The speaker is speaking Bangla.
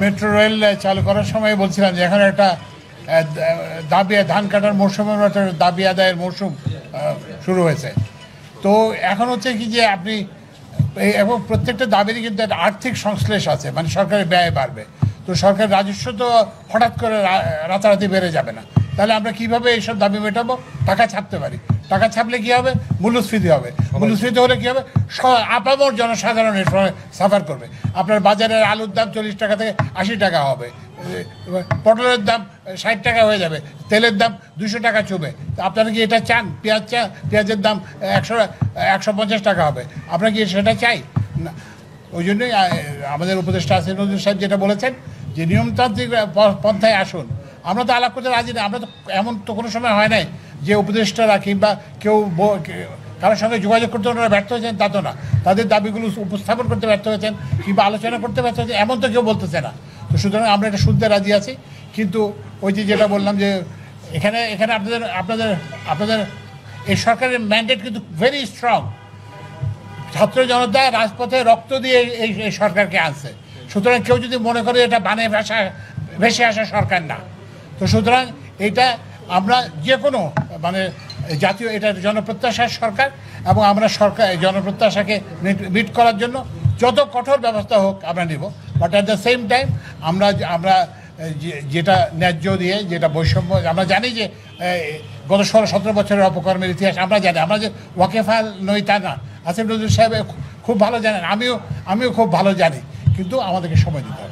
মেট্রো রেল চালু করার সময় বলছিলাম যে এখন একটা দাবি ধান কাটার মৌসুমের মতো দাবি আদায়ের মৌসুম শুরু হয়েছে। তো এখন হচ্ছে কি যে আপনি এবং প্রত্যেকটা দাবিরই কিন্তু একটা আর্থিক সংশ্লেষ আছে, মানে সরকারের ব্যয় বাড়বে। তো সরকার রাজস্ব তো হঠাৎ করে রাতারাতি বেড়ে যাবে না। তাহলে আমরা কিভাবে এইসব দাবি মেটাবো? টাকা ছাপতে পারি। টাকা ছাপলে কী হবে? মূল্যস্ফীতি হবে। মূল্যস্ফীতি হলে কী হবে? আপামর জনসাধারণ এর সময় সাফার করবে। আপনার বাজারের আলুর দাম 40 টাকা থেকে 80 টাকা হবে, পটলের দাম 60 টাকা হয়ে যাবে, তেলের দাম 200 টাকা চুবে। তো আপনারা কি এটা চান? পেঁয়াজের দাম 150 টাকা হবে। আপনারা কি সেটা চাই না? ওই জন্যই আমাদের উপদেষ্টা আসিফ নজরুল সাহেব যেটা বলেছেন যে নিয়মতান্ত্রিক পন্থায় আসুন। আমরা তো আলাপ করতে রাজি না। আমরা তো এমন তো কোনো সময় হয় নাই যে উপদেষ্টারা কিংবা কেউ কারোর সঙ্গে যোগাযোগ করতে ওনারা ব্যর্থ হয়েছেন, তা তো না। তাদের দাবিগুলো উপস্থাপন করতে ব্যর্থ হয়েছেন কিংবা আলোচনা করতে ব্যর্থ হয়েছেন, এমন তো কেউ বলতেছে না। তো সুতরাং আমরা এটা শুনতে রাজি আছি। কিন্তু ওই যে যেটা বললাম যে এখানে আপনাদের এই সরকারের ম্যান্ডেট কিন্তু ভেরি স্ট্রং। ছাত্র জনতা রাজপথে রক্ত দিয়ে এই সরকারকে আনছে। সুতরাং কেউ যদি মনে করে এটা বানে ভেসে আসা সরকার না, তো সুতরাং এটা আমরা যে কোনো মানে জাতীয় এটা জনপ্রত্যাশার সরকার, এবং আমরা সরকার জনপ্রত্যাশাকে মিট করার জন্য যত কঠোর ব্যবস্থা হোক আমরা নেব। But at the same time আমরা যেটা ন্যায্য দিয়ে যেটা বৈষম্য, আমরা জানি যে গত 16-17 বছরের অপকর্মের ইতিহাস আমরা জানি। আমরা যে ওয়াকেফাল নই তা না। আসিফ নজরুল সাহেব খুব ভালো জানেন, আমিও খুব ভালো জানি, কিন্তু আমাদেরকে সময় দিতে হবে।